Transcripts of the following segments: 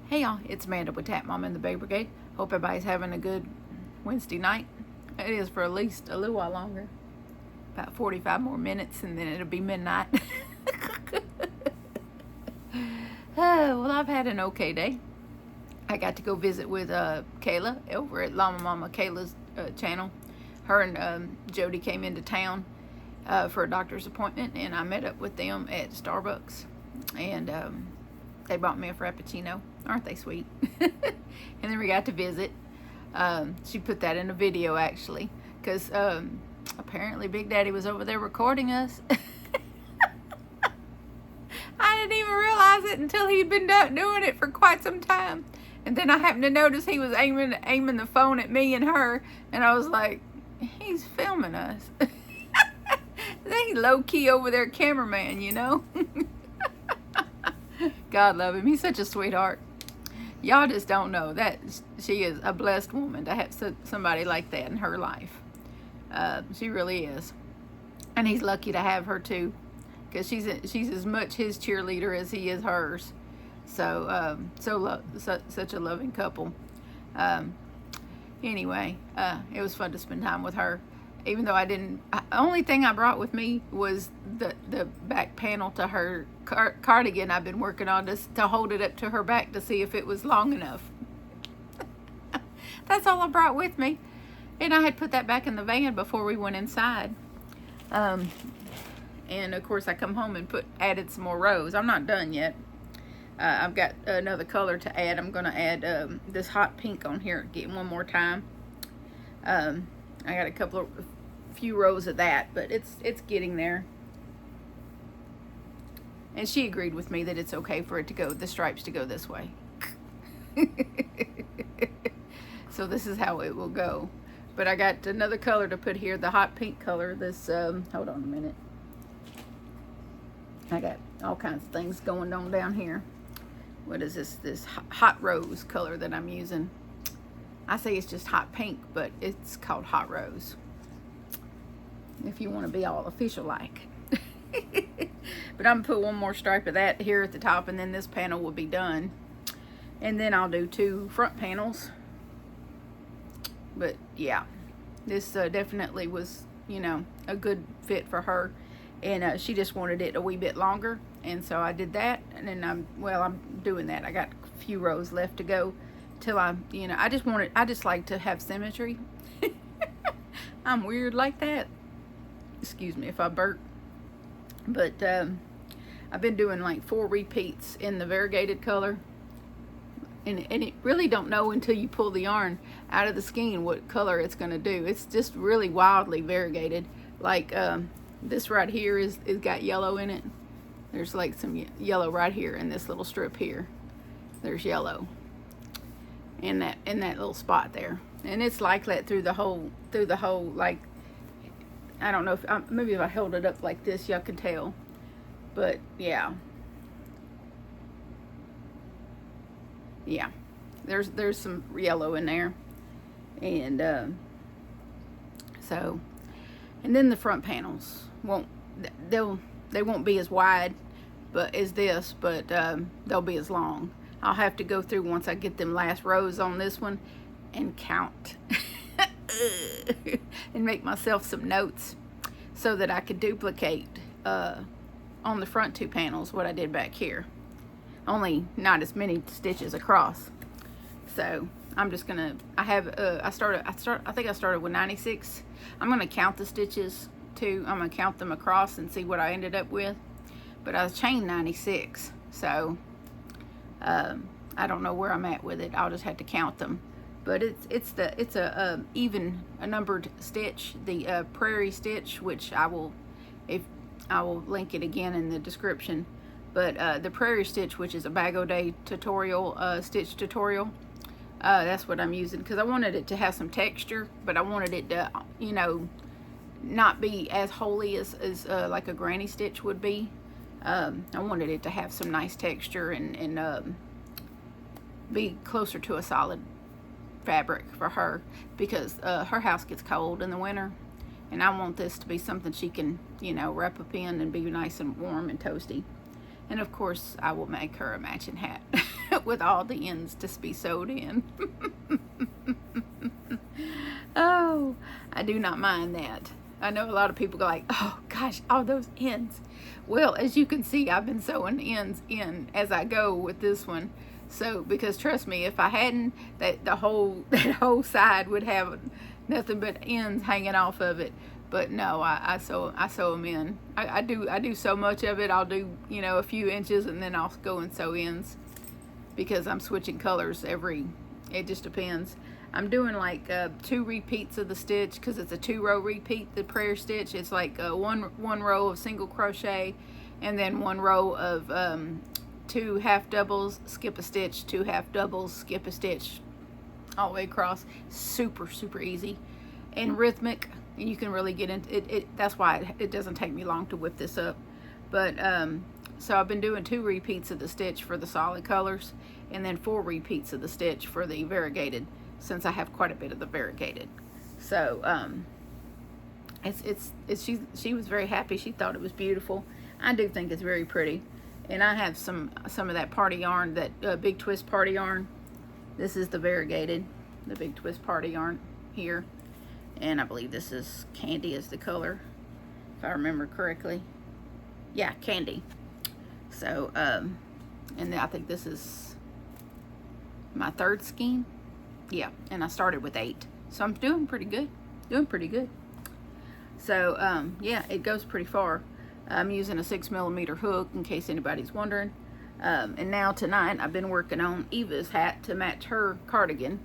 Hey y'all, it's Amanda with Tap Mom and the Baby Brigade. Hope everybody's having a good Wednesday night. It is for at least a little while longer. About 45 more minutes and then it'll be midnight. Well, I've had an okay day. I got to go visit with Kayla over at Llama Mama Kayla's channel. Her and Jody came into town for a doctor's appointment, and I met up with them at Starbucks. And they bought me a Frappuccino. Aren't they sweet? And then we got to visit. She put that in a video, actually, because apparently Big Daddy was over there recording us. I didn't even realize it until he'd been doing it for quite some time. And then I happened to notice he was aiming the phone at me and her, and I was like, he's filming us. He's low-key over there cameraman, you know? God love him. He's such a sweetheart. Y'all just don't know that she is a blessed woman to have somebody like that in her life. She really is. And he's lucky to have her too, because she's as much his cheerleader as he is hers. So such a loving couple. Anyway, it was fun to spend time with her. Even though the only thing I brought with me was the back panel to her cardigan I've been working on to hold it up to her back to see if it was long enough. That's all I brought with me. And I had put that back in the van before we went inside. And of course I come home and added some more rows. I'm not done yet. I've got another color to add. I'm going to add this hot pink on here again one more time. I got a few rows of that, but it's getting there. And she agreed with me that it's okay for the stripes to go this way. So this is how it will go. But I got another color to put here, the hot pink color. This, hold on a minute. I got all kinds of things going on down here. What is this? This hot rose color that I'm using. I say it's just hot pink, but it's called hot rose, if you want to be all official like. But I'm gonna put one more stripe of that here at the top, and then this panel will be done, and then I'll do 2 front panels. But yeah, this definitely was, you know, a good fit for her, and she just wanted it a wee bit longer, and so I did that. And then I'm doing that. I got a few rows left to go till I just like to have symmetry. I'm weird like that. Excuse me if I burp. But I've been doing like 4 repeats in the variegated color, and it really don't know until you pull the yarn out of the skein what color it's going to do. It's just really wildly variegated. Like this right here is got yellow in it. There's like some yellow right here in this little strip here. There's yellow in that little spot there, and it's like that through the whole like, I don't know if maybe if I held it up like this y'all can tell, but yeah, there's some yellow in there. And so, and then the front panels they won't be as wide as this, but they'll be as long. I'll have to go through once I get them last rows on this one and count and make myself some notes so that I could duplicate on the front 2 panels what I did back here, only not as many stitches across. So I'm just gonna, I think I started with 96. I'm gonna count the stitches too. I'm gonna count them across and see what I ended up with, but I chained 96, so I don't know where I'm at with it. I'll just have to count them. But it's a even numbered stitch, the prairie stitch, which I will link it again in the description. But the prairie stitch, which is a Bag O Day tutorial, stitch tutorial, that's what I'm using, because I wanted it to have some texture, but I wanted it to, you know, not be as holy as like a granny stitch would be. I wanted it to have some nice texture and be closer to a solid fabric for her, because her house gets cold in the winter, and I want this to be something she can, you know, wrap up in and be nice and warm and toasty. And of course I will make her a matching hat with all the ends to be sewed in. Oh, I do not mind that. I know a lot of people go like, oh gosh, all those ends. Well, as you can see, I've been sewing ends in as I go with this one. So, because trust me, if I hadn't, that whole side would have nothing but ends hanging off of it. But no, I sew them in. I do so much of it. I'll do, you know, a few inches and then I'll go and sew ends because I'm switching colors it just depends. I'm doing like 2 repeats of the stitch because it's a 2-row repeat, the prayer stitch. It's like one row of single crochet and then 1 row of 2 half doubles, skip a stitch, 2 half doubles, skip a stitch, all the way across. Super, super easy and rhythmic. You can really get into it. That's why it doesn't take me long to whip this up. But so I've been doing 2 repeats of the stitch for the solid colors and then 4 repeats of the stitch for the variegated, since I have quite a bit of the variegated. So she was very happy. She thought it was beautiful. I do think it's very pretty. And I have some of that party yarn, that big twist party yarn. This is the variegated, the big twist party yarn here. And I believe this is Candy is the color, if I remember correctly. Yeah, Candy. So, and I think this is my 3rd skein. Yeah, and I started with 8. So I'm doing pretty good. So, yeah, it goes pretty far. I'm using a 6mm hook in case anybody's wondering. And now tonight I've been working on Eva's hat to match her cardigan.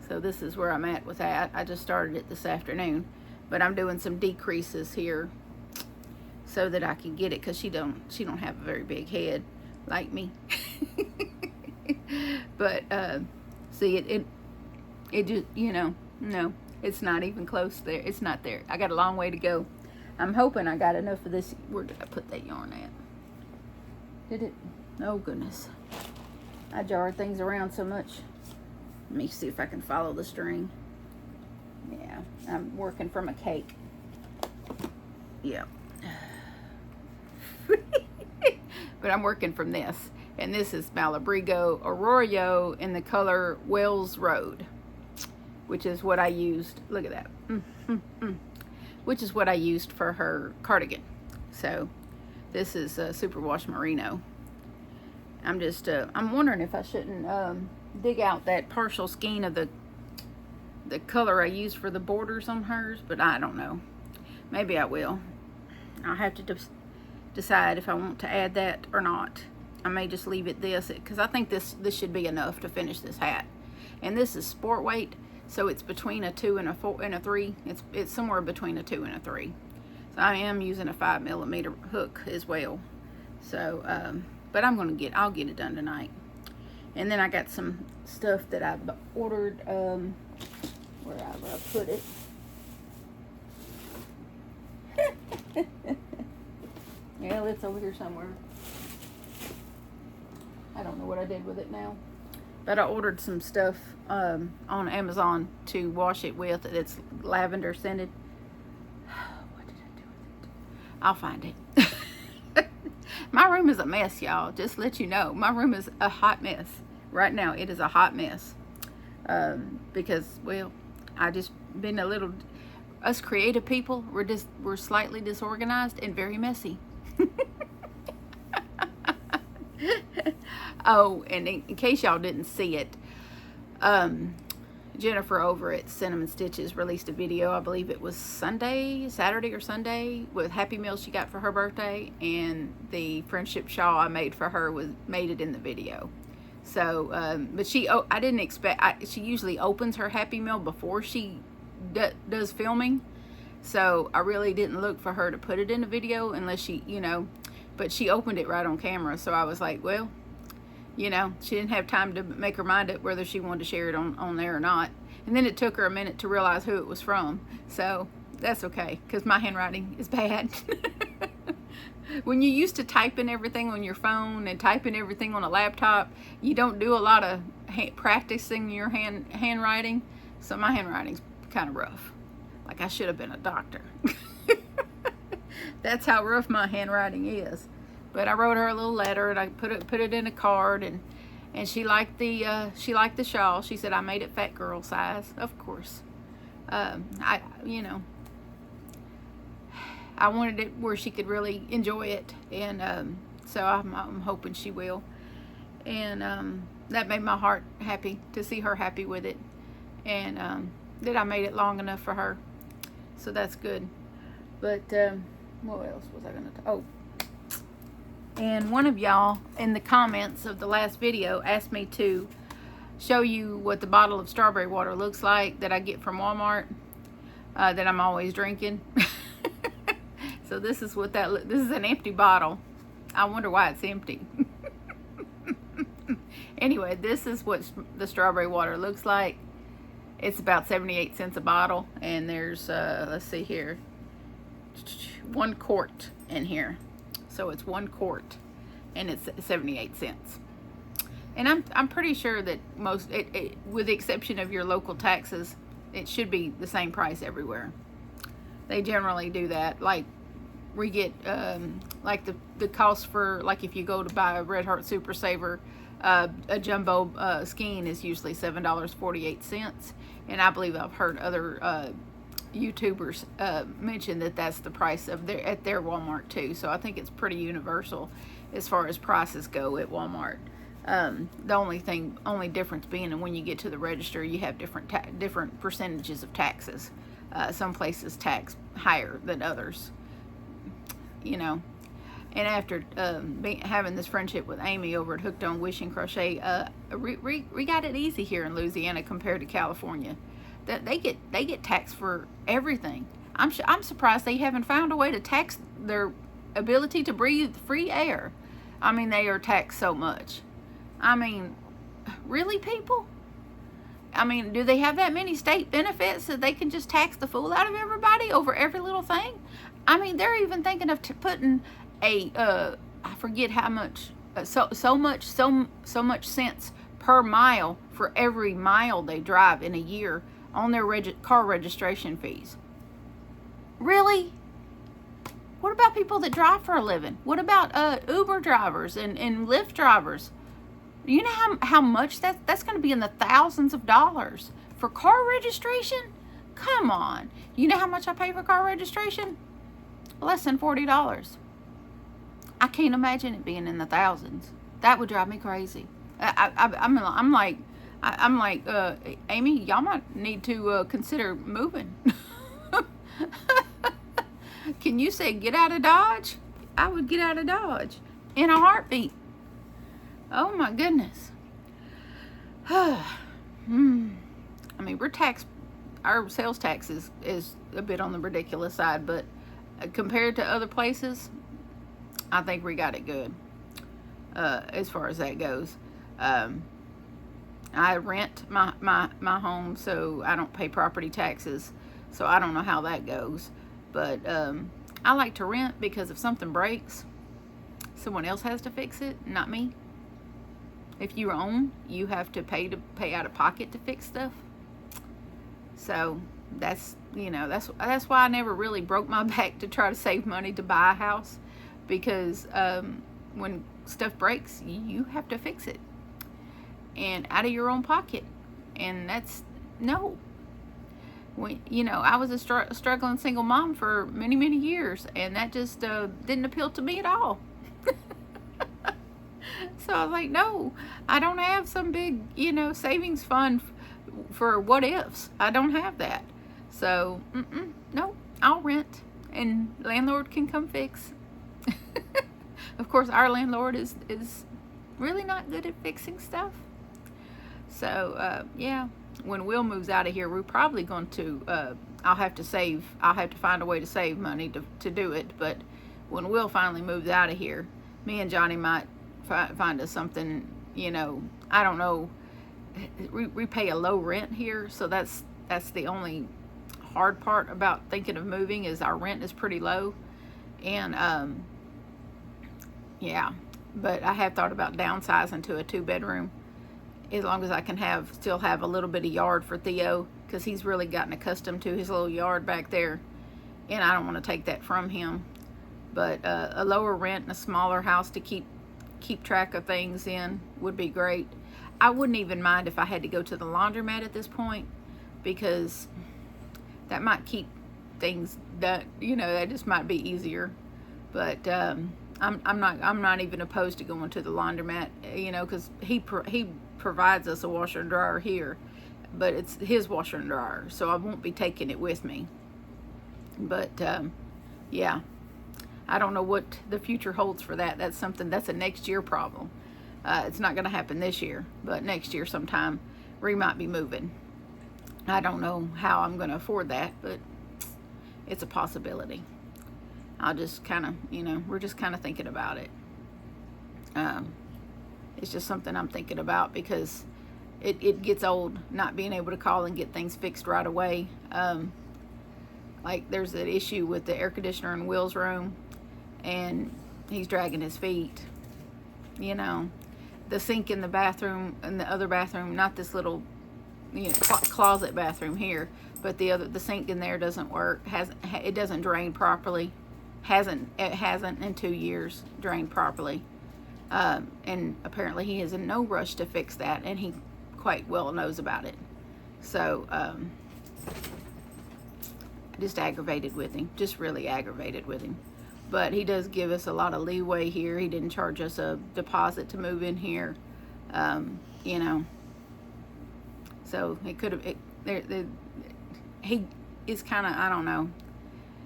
So this is where I'm at with that. I just started it this afternoon, but I'm doing some decreases here so that I can get it, because she don't have a very big head like me. But see, it just, you know, no, it's not even close there. It's not there. I got a long way to go. I'm hoping I got enough of this. Where did I put that yarn at? Did it? Oh goodness, I jarred things around so much. Let me see if I can follow the string. Yeah, I'm working from a cake. Yeah. But I'm working from this. And this is Malabrigo Arroyo in the color Wells Road, which is what I used. Look at that. Which is what I used for her cardigan. So this is Superwash Merino. I'm just, I'm wondering if I shouldn't dig out that partial skein of the color I used for the borders on hers, but I don't know. Maybe I will. I'll have to decide if I want to add that or not. I may just leave it this, because I think this should be enough to finish this hat. And this is sport weight, so it's between a 2 and a 4 and a 3. It's somewhere between a 2 and a 3. So I am using a 5mm hook as well. So, but I'll get it done tonight. And then I got some stuff that I've ordered. Where I put it. Well, it's over here somewhere. I don't know what I did with it now. But I ordered some stuff on Amazon to wash it with. It's lavender scented. What did I do with it? I'll find it. My room is a mess, y'all. Just to let you know. My room is a hot mess. Right now, it is a hot mess. Because, well, I just been a little... Us creative people, we're slightly disorganized and very messy. Oh, and in case y'all didn't see it, Jennifer over at Cinnamon Stitches released a video. I believe it was Saturday or Sunday, with Happy Meals she got for her birthday, and the friendship shawl I made for her made it in the video. So, but I didn't expect. She usually opens her Happy Meal before she does filming, so I really didn't look for her to put it in the video unless she, you know. But she opened it right on camera, so I was like, well, you know, she didn't have time to make her mind up whether she wanted to share it on there or not. And then it took her a minute to realize who it was from. So that's okay, because my handwriting is bad. When you're used to typing everything on your phone and typing everything on a laptop, you don't do a lot of practicing your handwriting. So my handwriting's kind of rough. Like I should have been a doctor. That's how rough my handwriting is. But I wrote her a little letter, and I put it in a card, and she liked the shawl. She said I made it fat girl size, of course. I wanted it where she could really enjoy it, and so I'm hoping she will. And that made my heart happy to see her happy with it, and that I made it long enough for her. So that's good. But what else was I gonna oh, and one of y'all in the comments of the last video asked me to show you what the bottle of strawberry water looks like that I get from Walmart, that I'm always drinking. So this is what this is an empty bottle. I wonder why it's empty. Anyway, this is what the strawberry water looks like. It's about 78 cents a bottle, and there's let's see here, 1 quart in here. So it's 1 quart, and it's 78 cents. And I'm pretty sure that with the exception of your local taxes, it should be the same price everywhere. They generally do that. Like we get like the cost for, like, if you go to buy a Red Heart Super Saver, a jumbo skein is usually $7.48, and I believe I've heard other YouTubers mention that that's the price of at their Walmart too. So I think it's pretty universal as far as prices go at Walmart. The only difference being when you get to the register, you have different percentages of taxes. Some places tax higher than others, you know. And after having this friendship with Amy over at Hooked on Wishing Crochet, we got it easy here in Louisiana compared to California. That they get taxed for everything. I'm surprised they haven't found a way to tax their ability to breathe free air. I mean, they are taxed so much. I mean, really, people? I mean, do they have that many state benefits that they can just tax the fool out of everybody over every little thing? I mean, they're even thinking of putting I forget how much, so much cents per mile for every mile they drive in a year on their car registration fees. Really? What about people that drive for a living? What about Uber drivers and Lyft drivers? You know how much that's going to be in the thousands of dollars for car registration? Come on. You know how much I pay for car registration? Less than $40. I can't imagine it being in the thousands. That would drive me crazy. I'm like, Amy, y'all might need to consider moving. Can you say get out of Dodge? I would get out of Dodge in a heartbeat. Oh my goodness. I mean, we're taxed. Our sales tax is a bit on the ridiculous side, but compared to other places, I think we got it good as far as that goes. I rent my home, so I don't pay property taxes, so I don't know how that goes. But I like to rent because if something breaks, someone else has to fix it, not me. If you own, you have to pay out of pocket to fix stuff. So that's why I never really broke my back to try to save money to buy a house, because when stuff breaks, you have to fix it, and out of your own pocket. And that's no. I was a struggling single mom for many years, and that just didn't appeal to me at all. So I was like, no, I don't have some big, savings fund for what ifs. I don't have that. So, no, I'll rent, and landlord can come fix. Of course, our landlord is really not good at fixing stuff. So, yeah, when Will moves out of here, we're probably going to, I'll have to find a way to save money to do it. But when Will finally moves out of here, me and Johnny might find us something, I don't know. We pay a low rent here, so that's the only hard part about thinking of moving, is our rent is pretty low. And yeah, but I have thought about downsizing to a 2-bedroom, as long as I can still have a little bit of yard for Theo, because he's really gotten accustomed to his little yard back there, and I don't want to take that from him. But a lower rent and a smaller house to keep track of things in would be great. I wouldn't even mind if I had to go to the laundromat at this point, because that might keep things done, that just might be easier. But I'm not even opposed to going to the laundromat, because he provides us a washer and dryer here, but it's his washer and dryer, so I won't be taking it with me. But yeah, I don't know what the future holds for that. That's a next year problem. It's not going to happen this year, but next year sometime we might be moving. I don't know how I'm going to afford that, but it's a possibility. I'll just kind of, we're just kind of thinking about it. It's just something I'm thinking about, because it gets old not being able to call and get things fixed right away. Like there's an issue with the air conditioner in Will's room, and he's dragging his feet. The sink in the bathroom, in the other bathroom, not this little closet bathroom here, but the sink in there doesn't work. It doesn't drain properly. It hasn't in 2 years drained properly. And apparently he is in no rush to fix that, and he quite well knows about it. So just aggravated with him, just really aggravated with him. But he does give us a lot of leeway here. He didn't charge us a deposit to move in here, so it could have. He is kind of, I don't know.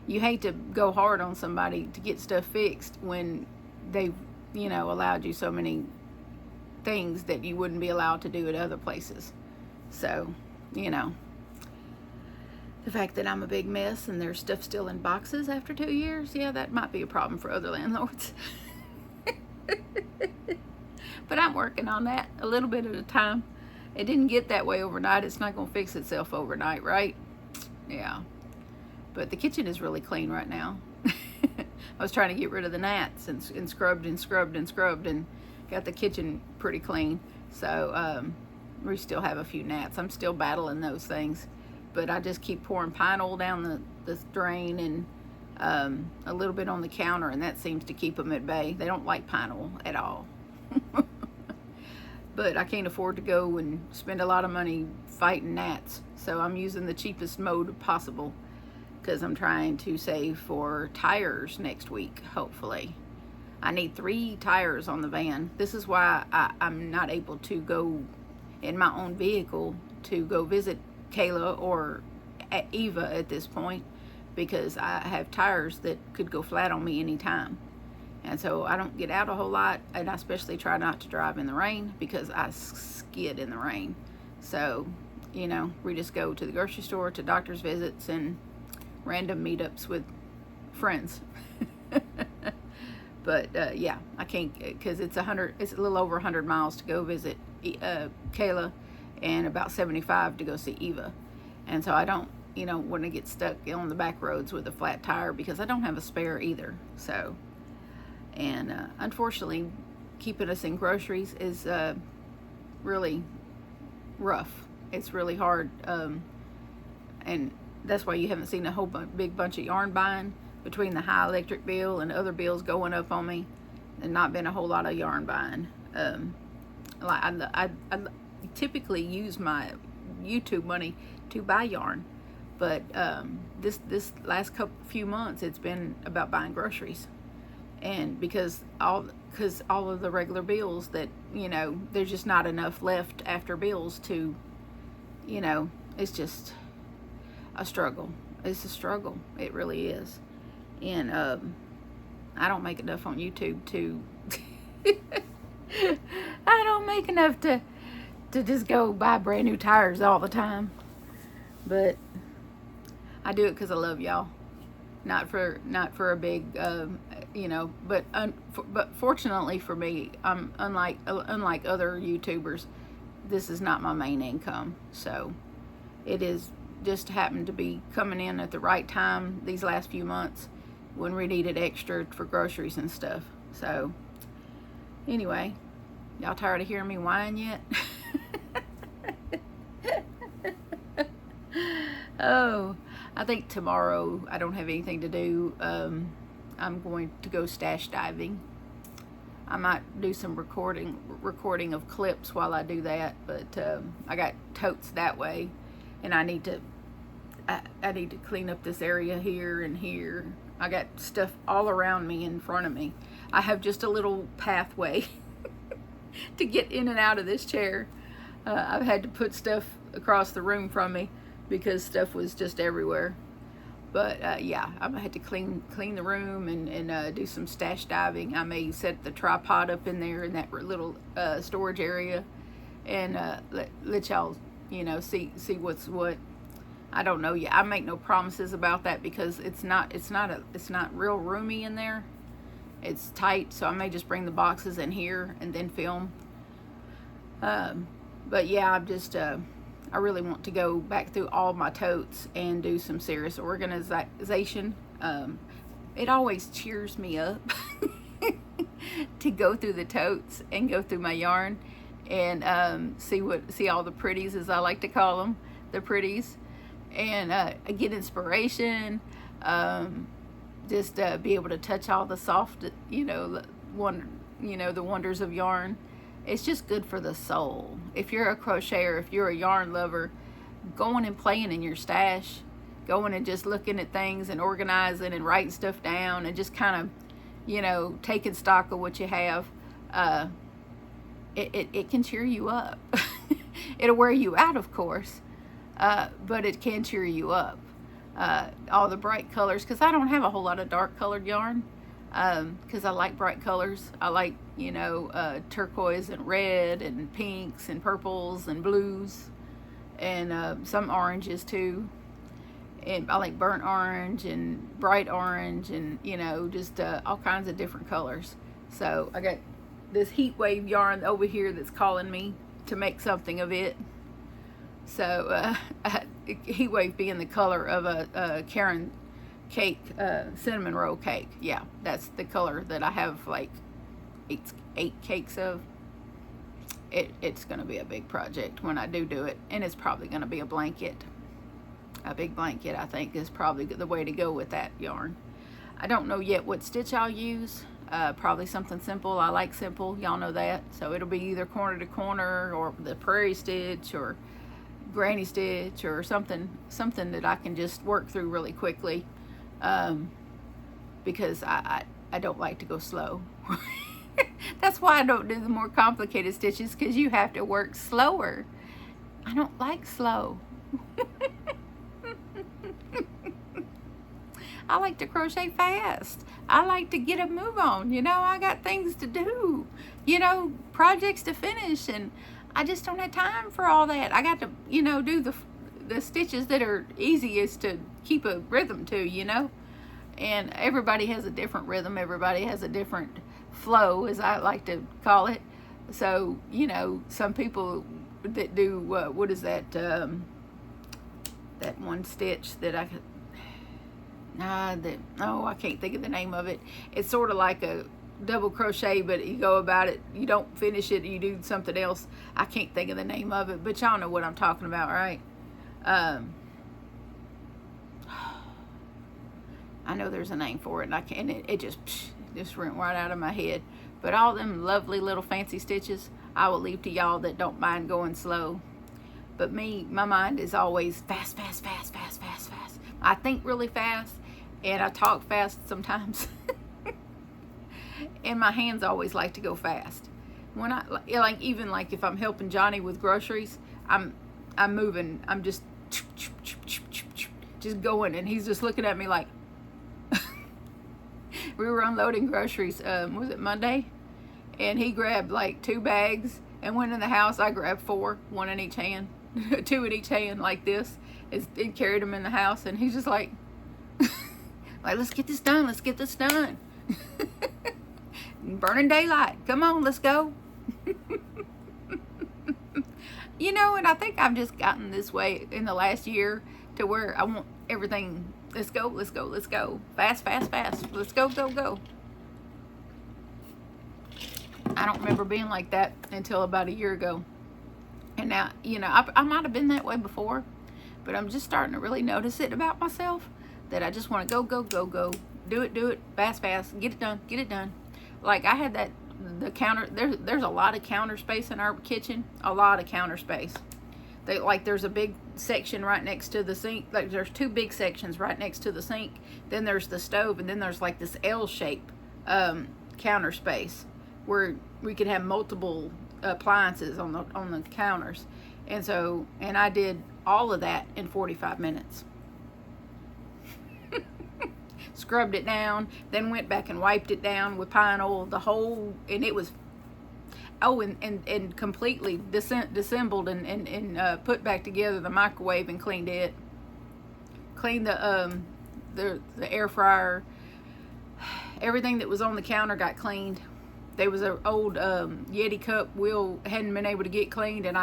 You hate to go hard on somebody to get stuff fixed when they've, allowed you so many things that you wouldn't be allowed to do at other places. So, the fact that I'm a big mess and there's stuff still in boxes after 2 years, yeah, that might be a problem for other landlords. But I'm working on that a little bit at a time. It didn't get that way overnight. It's not going to fix itself overnight, right? Yeah. But the kitchen is really clean right now. I was trying to get rid of the gnats and scrubbed and scrubbed and scrubbed and got the kitchen pretty clean. So we still have a few gnats. I'm still battling those things. But I just keep pouring pine oil down the drain and a little bit on the counter, and that seems to keep them at bay. They don't like pine oil at all. But I can't afford to go and spend a lot of money fighting gnats. So I'm using the cheapest mode possible, because I'm trying to save for tires next week, hopefully. I need 3 tires on the van. This is why I'm not able to go in my own vehicle to go visit Kayla or Eva at this point, because I have tires that could go flat on me anytime. And so I don't get out a whole lot, and I especially try not to drive in the rain, because I skid in the rain. So, we just go to the grocery store, to doctor's visits, and random meetups with friends. But yeah, I can't, because it's a little over 100 miles to go visit Kayla, and about 75 to go see Eva. And so I don't, want to get stuck on the back roads with a flat tire, because I don't have a spare either. So, and unfortunately, keeping us in groceries is really rough. It's really hard, and that's why you haven't seen a whole big bunch of yarn buying, between the high electric bill and other bills going up on me, and not been a whole lot of yarn buying. I typically use my YouTube money to buy yarn, but this last few months it's been about buying groceries, and because all of the regular bills that there's just not enough left after bills to, it's just a struggle. It's a struggle. It really is. And I don't make enough on YouTube to I don't make enough to just go buy brand new tires all the time. But I do it because I love y'all, not for a big but fortunately for me, I'm unlike other YouTubers, this is not my main income. So it is just happened to be coming in at the right time these last few months when we needed extra for groceries and stuff. So anyway, y'all tired of hearing me whine yet? Oh, I think tomorrow I don't have anything to do. I'm going to go stash diving. I might do some recording of clips while I do that, but I got totes that way, and I need to clean up this area here and here. I got stuff all around me, in front of me. I have just a little pathway to get in and out of this chair. I've had to put stuff across the room from me because stuff was just everywhere. But yeah, I'm gonna have to clean the room and do some stash diving. I may set the tripod up in there in that little storage area, and let y'all, you know, see what's what. I don't know yet. I make no promises about that because it's not real roomy in there. It's tight, so I may just bring the boxes in here and then film. But yeah, I'm just I really want to go back through all my totes and do some serious organization. It always cheers me up to go through the totes and go through my yarn and see all the pretties, as I like to call them, the pretties, and get inspiration. Just be able to touch all the soft, you know, the wonders of yarn. It's just good for the soul. If you're a crocheter, if you're a yarn lover, going and playing in your stash, going and just looking at things and organizing and writing stuff down and just kind of, you know, taking stock of what you have, it can cheer you up. It'll wear you out, of course, but it can cheer you up. All the bright colors, because I don't have a whole lot of dark colored yarn, because I like bright colors. I like, you know, turquoise and red and pinks and purples and blues and some oranges too. And I like burnt orange and bright orange and, you know, just all kinds of different colors. So I got this heat wave yarn over here that's calling me to make something of it. So heat wave being the color of a Karen cake, cinnamon roll cake. Yeah, that's the color that I have like eight cakes of. It's going to be a big project when I do it, and it's probably going to be a blanket. A big blanket, I think, is probably the way to go with that yarn. I don't know yet what stitch I'll use. Probably something simple. I like simple, y'all know that. So it'll be either corner to corner or the prairie stitch or granny stitch or something that I can just work through really quickly, because I don't like to go slow. That's why I don't do the more complicated stitches, because you have to work slower. I don't like slow. I like to crochet fast. I like to get a move on. You know, I got things to do, you know, projects to finish, and I just don't have time for all that. I got to, you know, do the stitches that are easiest to keep a rhythm to, you know. And everybody has a different rhythm. Everybody has a different flow, as I like to call it. So, you know, some people that do, what is that, that one stitch that I could, I can't think of the name of it. It's sort of like a double crochet, but you go about it, you don't finish it, you do something else. I can't think of the name of it, but y'all know what I'm talking about, right? I know there's a name for it, and I can't, it just went right out of my head. But all them lovely little fancy stitches, I will leave to y'all that don't mind going slow. But me, my mind is always fast, fast, fast, fast, fast, fast. I think really fast, and I talk fast sometimes. And my hands always like to go fast. When I like, even like if I'm helping Johnny with groceries, I'm moving. I'm just going, and he's just looking at me like. We were unloading groceries. Was it Monday? And he grabbed like 2 bags and went in the house. I grabbed 4, 1 in each hand, 2 in each hand, like this. And carried them in the house, and he's just like, like, let's get this done. Let's get this done. Burning daylight. Come on, let's go. You know, and I think I've just gotten this way in the last year to where I want everything. Let's go, let's go, let's go. Fast, fast, fast. Let's go, go, go. I don't remember being like that until about a year ago. And now, you know, I might have been that way before, but I'm just starting to really notice it about myself, that I just want to go, go, go, go. do it, fast, get it done. Like I had the counter, there's a lot of counter space in our kitchen, a lot of counter space. There's a big section right next to the sink. Like there's two big sections right next to the sink. Then there's the stove, and then there's like this L shape counter space where we could have multiple appliances on the counters. And I did all of that in 45 minutes. Scrubbed it down, then went back and wiped it down with pine oil, and it was, and completely disassembled and put back together the microwave and cleaned it. Cleaned the air fryer. Everything that was on the counter got cleaned. There was an old Yeti cup Will hadn't been able to get cleaned, and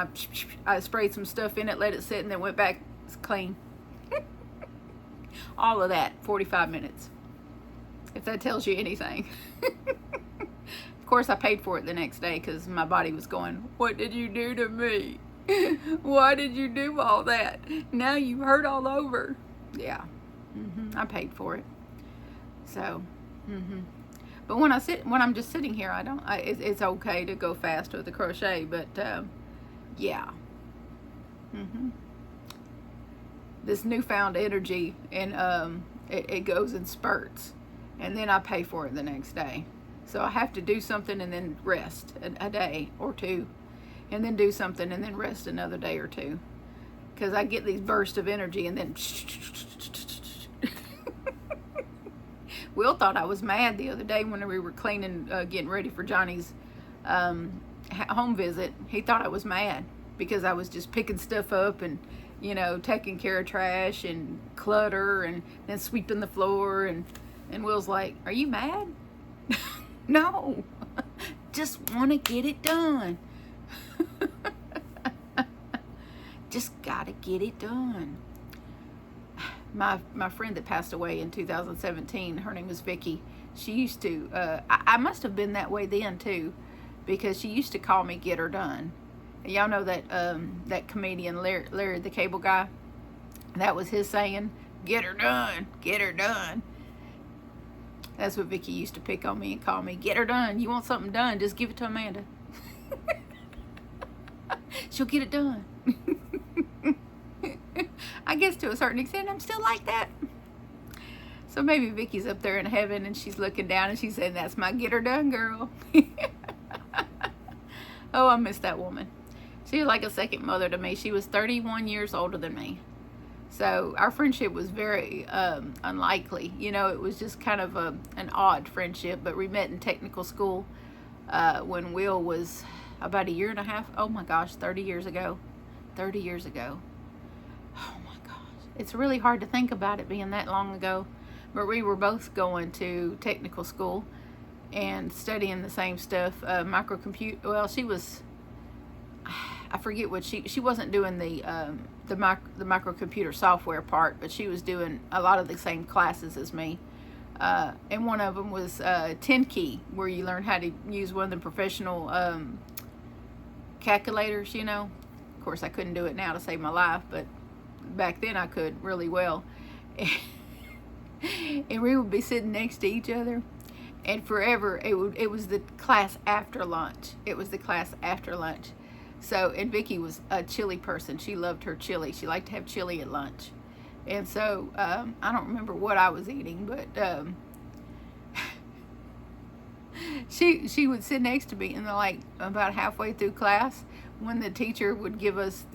I sprayed some stuff in it, let it sit, and then went back clean. All of that, 45 minutes. If that tells you anything. Of course, I paid for it the next day because my body was going, what did you do to me? Why did you do all that? Now you hurt all over. Yeah, I paid for it. So, but when I'm just sitting here, it's okay to go fast with the crochet, but yeah. This newfound energy, and it goes in spurts, and then I pay for it the next day. So I have to do something and then rest a day or two, and then do something and then rest another day or two, because I get these bursts of energy, and then Will thought I was mad the other day when we were cleaning, getting ready for Johnny's home visit. He thought I was mad because I was just picking stuff up and, taking care of trash and clutter and then sweeping the floor. And Will's like, are you mad? No, just want to get it done. Just gotta get it done. My friend that passed away in 2017, her name was Vicky. She used to, I must have been that way then too, because she used to call me Get Her Done. Y'all know that that comedian Larry the Cable Guy? That was his saying, get her done, get her done. That's what Vicky used to pick on me and call me, get her done. You want something done, just give it to Amanda. She'll get it done. I guess to a certain extent I'm still like that. So maybe Vicky's up there in heaven and she's looking down and she's saying, that's my get her done girl. Oh, I miss that woman. She was like a second mother to me. She was 31 years older than me. So our friendship was very unlikely. It was just kind of an odd friendship, but we met in technical school when Will was about a year and a half. Oh my gosh, 30 years ago. 30 years ago. Oh my gosh. It's really hard to think about it being that long ago. But we were both going to technical school and studying the same stuff. Well, she was, I forget what she wasn't doing the microcomputer software part, but she was doing a lot of the same classes as me. And one of them was 10 key, where you learn how to use one of the professional calculators, Of course, I couldn't do it now to save my life, but back then I could really well. And we would be sitting next to each other, and forever it was the class after lunch. It was the class after lunch. So, and Vicky was a chili person. She loved her chili. She liked to have chili at lunch. And so, I don't remember what I was eating, but she would sit next to me, and like about halfway through class, when the teacher would give us,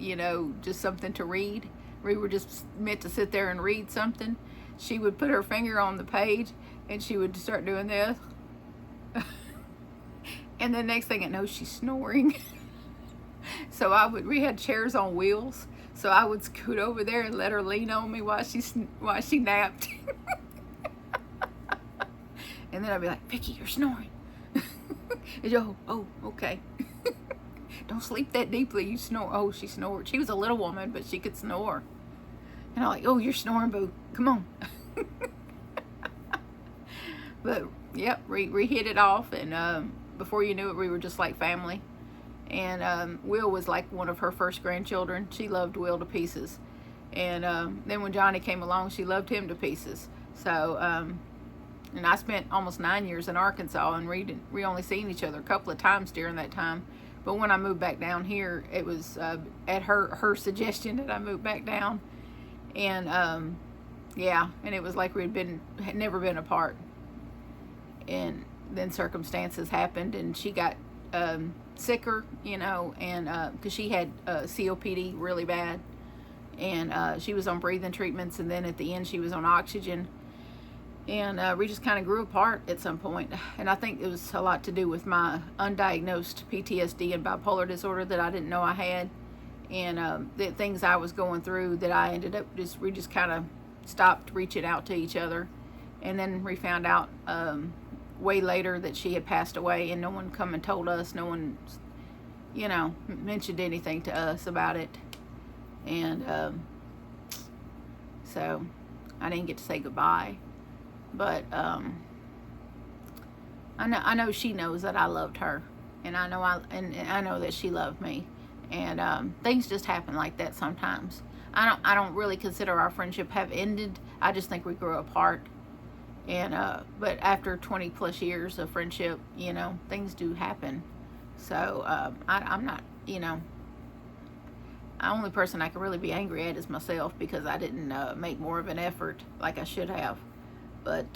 just something to read, we were just meant to sit there and read something, she would put her finger on the page and she would start doing this. And the next thing I know, she's snoring. So we had chairs on wheels, so I would scoot over there and let her lean on me while she napped. And then I'd be like, Vicky, you're snoring. And oh, okay. Don't sleep that deeply, you snore. Oh, she snored. She was a little woman, but she could snore. And I'm like, oh, you're snoring, boo. Come on. But, yep, we hit it off. And before you knew it, we were just like family. And Will was like one of her first grandchildren. She loved Will to pieces. And then when Johnny came along, she loved him to pieces. So, And I spent almost 9 years in Arkansas, and we only seen each other a couple of times during that time. But when I moved back down here, it was at her suggestion that I moved back down. And yeah, and it was like had never been apart. And then circumstances happened, and she got sicker, you know, and because she had COPD really bad, and she was on breathing treatments, and then at the end she was on oxygen, and we just kind of grew apart at some point. And I think it was a lot to do with my undiagnosed PTSD and bipolar disorder that I didn't know I had, and the things I was going through that I ended up we just kind of stopped reaching out to each other. And then we found out way later that she had passed away, and no one come and told us. No one, you know, mentioned anything to us about it. And so I didn't get to say goodbye. But I know she knows that I loved her, and I know that she loved me. And things just happen like that sometimes. I don't really consider our friendship have ended. I just think we grew apart. And but after 20 plus years of friendship, you know, things do happen. So I'm not, you know, the only person I can really be angry at is myself, because I didn't make more of an effort like I should have. But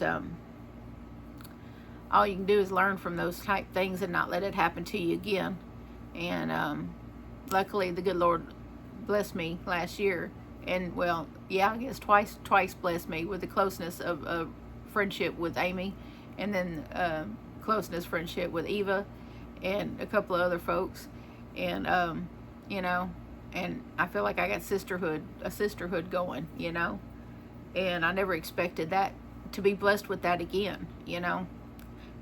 all you can do is learn from those type things and not let it happen to you again. And luckily the good Lord blessed me last year, and well, yeah, I guess twice blessed me with the closeness of friendship with Amy, and then closeness friendship with Eva and a couple of other folks. And you know, and I feel like I got a sisterhood going, you know. And I never expected that, to be blessed with that again, you know,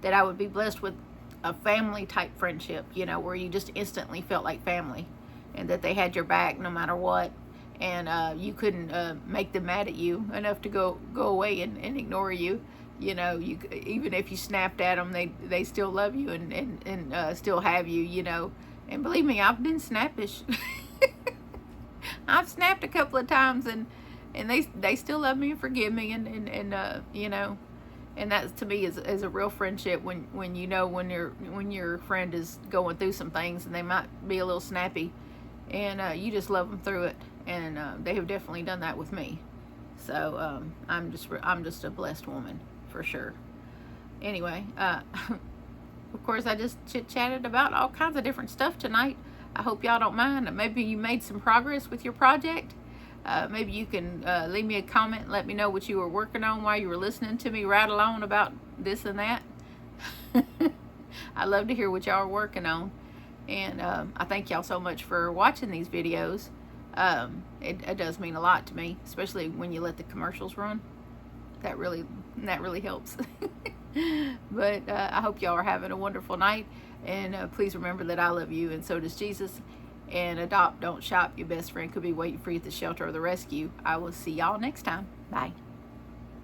that I would be blessed with a family type friendship, you know, where you just instantly felt like family, and that they had your back no matter what. And you couldn't make them mad at you enough to go away and ignore you. You know, even if you snapped at them, they still love you and still have you, you know. And believe me, I've been snappish. I've snapped a couple of times, and they still love me and forgive me, and you know, and that to me is a real friendship, when you know when your friend is going through some things and they might be a little snappy, and you just love them through it. And they have definitely done that with me. So I'm just a blessed woman for sure. Anyway, of course, I just chit-chatted about all kinds of different stuff tonight. I hope y'all don't mind. Maybe you made some progress with your project. Maybe you can leave me a comment and let me know what you were working on while you were listening to me rattle on about this and that. I love to hear what y'all are working on. And I thank y'all so much for watching these videos. It does mean a lot to me, especially when you let the commercials run. That really helps. But I hope y'all are having a wonderful night, and please remember that I love you, and so does Jesus. And adopt, don't shop. Your best friend could be waiting for you at the shelter or the rescue. I will see y'all next time. Bye.